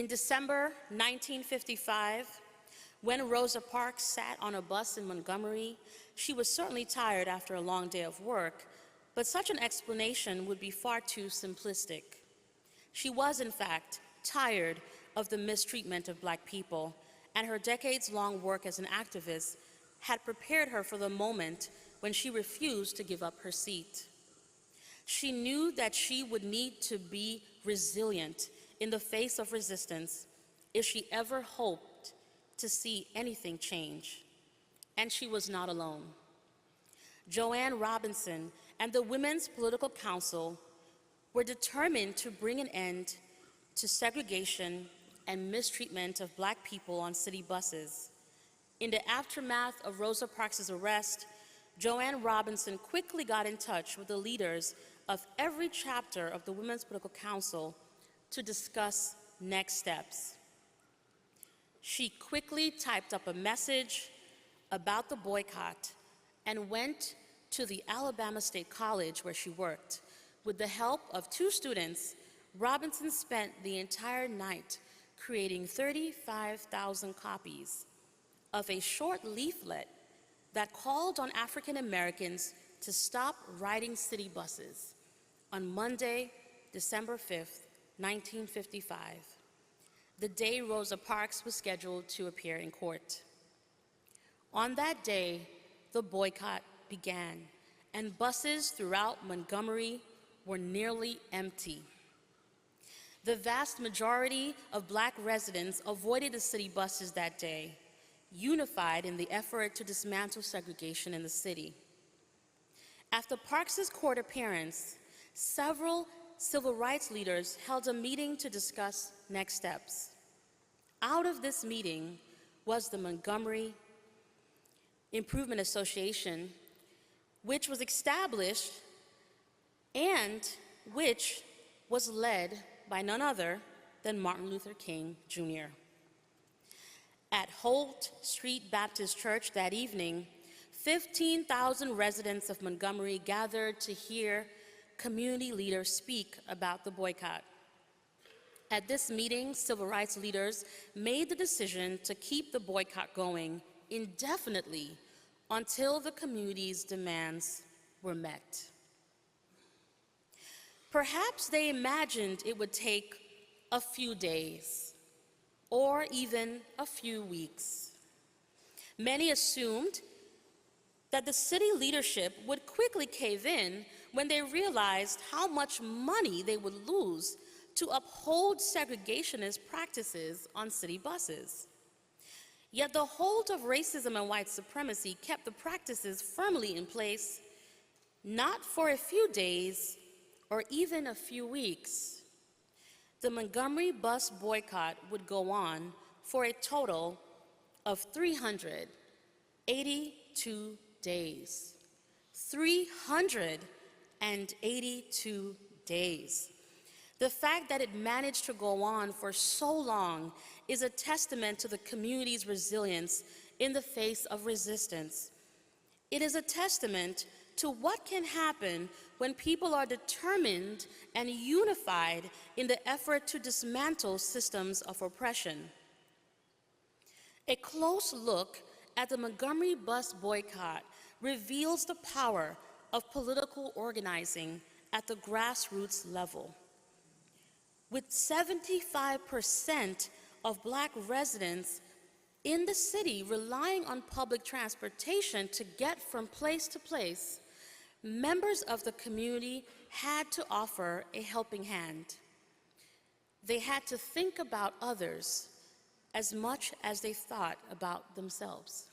In December 1955, when Rosa Parks sat on a bus in Montgomery, she was certainly tired after a long day of work, but such an explanation would be far too simplistic. She was, in fact, tired of the mistreatment of Black people, and her decades-long work as an activist had prepared her for the moment when she refused to give up her seat. She knew that she would need to be resilient in the face of resistance if she ever hoped to see anything change. And she was not alone. Joanne Robinson and the Women's Political Council were determined to bring an end to segregation and mistreatment of Black people on city buses. In the aftermath of Rosa Parks' arrest, Joanne Robinson quickly got in touch with the leaders of every chapter of the Women's Political Council to discuss next steps. She quickly typed up a message about the boycott and went to the Alabama State College where she worked. With the help of 2 students, Robinson spent the entire night creating 35,000 copies of a short leaflet that called on African Americans to stop riding city buses on Monday, December 5th, 1955, the day Rosa Parks was scheduled to appear in court. On that day, the boycott began, and buses throughout Montgomery were nearly empty. The vast majority of Black residents avoided the city buses that day, unified in the effort to dismantle segregation in the city. After Parks's court appearance, several civil rights leaders held a meeting to discuss next steps. Out of this meeting was the Montgomery Improvement Association, which was established and which was led by none other than Martin Luther King, Jr. At Holt Street Baptist Church that evening, 15,000 residents of Montgomery gathered to hear community leaders speak about the boycott. At this meeting, civil rights leaders made the decision to keep the boycott going indefinitely until the community's demands were met. Perhaps they imagined it would take a few days or even a few weeks. Many assumed that the city leadership would quickly cave in when they realized how much money they would lose to uphold segregationist practices on city buses. Yet the hold of racism and white supremacy kept the practices firmly in place, not for a few days or even a few weeks. The Montgomery Bus Boycott would go on for a total of 382 days. 382 days. The fact that it managed to go on for so long is a testament to the community's resilience in the face of resistance. It is a testament to what can happen when people are determined and unified in the effort to dismantle systems of oppression. A close look at the Montgomery Bus Boycott reveals the power of political organizing at the grassroots level. With 75% of Black residents in the city relying on public transportation to get from place to place, members of the community had to offer a helping hand. They had to think about others as much as they thought about themselves.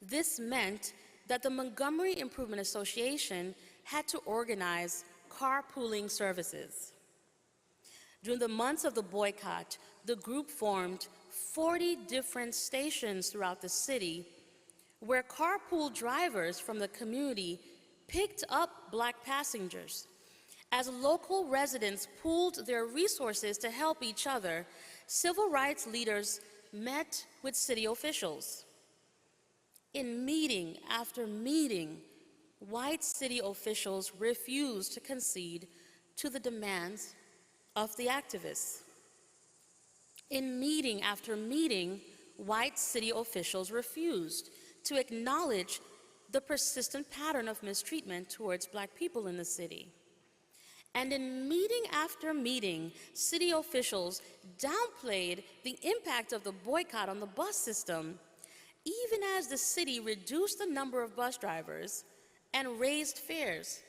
This meant that the Montgomery Improvement Association had to organize carpooling services. During the months of the boycott, the group formed 40 different stations throughout the city where carpool drivers from the community picked up Black passengers. As local residents pooled their resources to help each other, civil rights leaders met with city officials. In meeting after meeting, white city officials refused to concede to the demands of the activists. In meeting after meeting, white city officials refused to acknowledge the persistent pattern of mistreatment towards Black people in the city. And in meeting after meeting, city officials downplayed the impact of the boycott on the bus system, even as the city reduced the number of bus drivers and raised fares,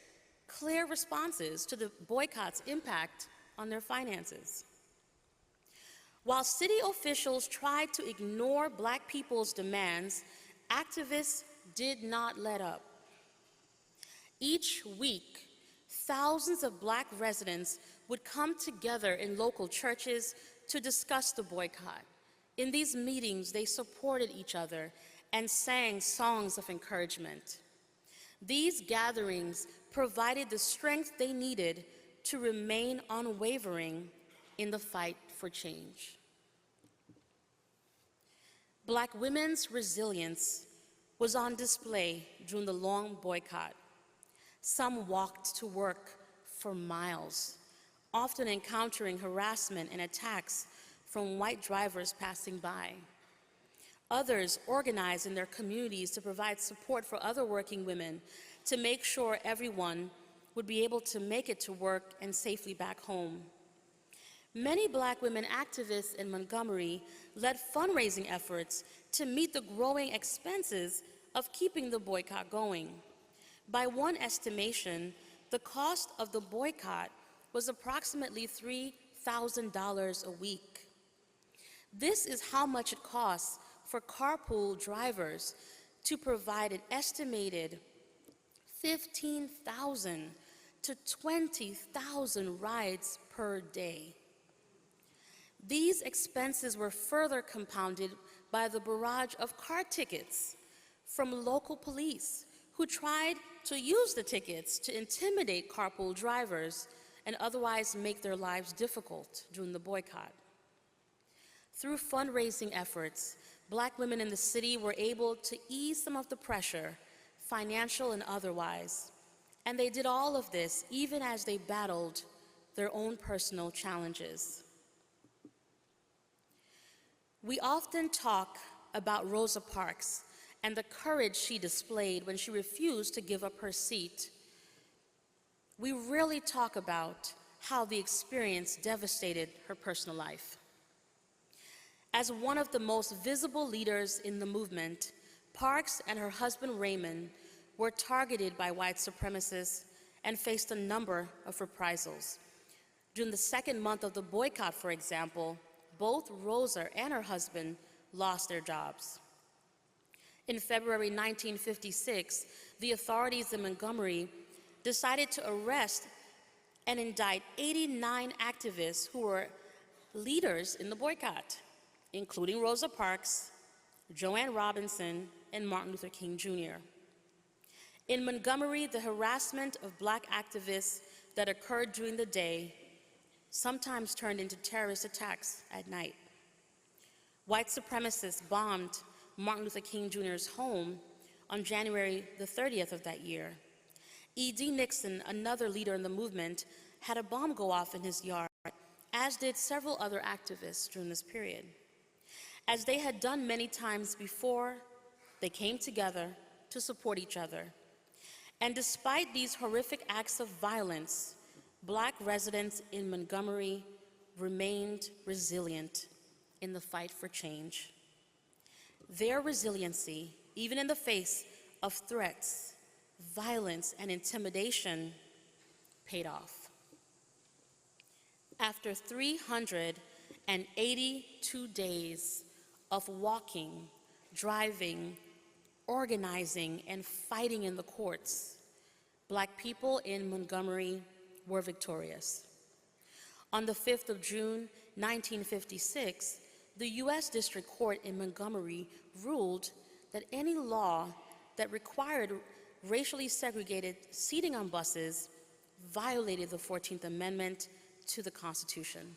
clear responses to the boycott's impact on their finances. While city officials tried to ignore Black people's demands, activists did not let up. Each week, thousands of Black residents would come together in local churches to discuss the boycott. In these meetings, they supported each other and sang songs of encouragement. These gatherings provided the strength they needed to remain unwavering in the fight for change. Black women's resilience was on display during the long boycott. Some walked to work for miles, often encountering harassment and attacks from white drivers passing by. Others organized in their communities to provide support for other working women to make sure everyone would be able to make it to work and safely back home. Many Black women activists in Montgomery led fundraising efforts to meet the growing expenses of keeping the boycott going. By one estimation, the cost of the boycott was approximately $3,000 a week. This is how much it costs for carpool drivers to provide an estimated 15,000 to 20,000 rides per day. These expenses were further compounded by the barrage of car tickets from local police who tried to use the tickets to intimidate carpool drivers and otherwise make their lives difficult during the boycott. Through fundraising efforts, Black women in the city were able to ease some of the pressure, financial and otherwise, and they did all of this even as they battled their own personal challenges. We often talk about Rosa Parks and the courage she displayed when she refused to give up her seat. We rarely talk about how the experience devastated her personal life. As one of the most visible leaders in the movement, Parks and her husband Raymond were targeted by white supremacists and faced a number of reprisals. During the second month of the boycott, for example, both Rosa and her husband lost their jobs. In February 1956, the authorities in Montgomery decided to arrest and indict 89 activists who were leaders in the boycott, including Rosa Parks, Joanne Robinson, and Martin Luther King Jr. In Montgomery, the harassment of Black activists that occurred during the day sometimes turned into terrorist attacks at night. White supremacists bombed Martin Luther King Jr.'s home on January the 30th of that year. E.D. Nixon, another leader in the movement, had a bomb go off in his yard, as did several other activists during this period. As they had done many times before, they came together to support each other. And despite these horrific acts of violence, Black residents in Montgomery remained resilient in the fight for change. Their resiliency, even in the face of threats, violence, and intimidation, paid off. After 382 days of walking, driving, organizing, and fighting in the courts, Black people in Montgomery were victorious. On the 5th of June, 1956, the U.S. District Court in Montgomery ruled that any law that required racially segregated seating on buses violated the 14th Amendment to the Constitution.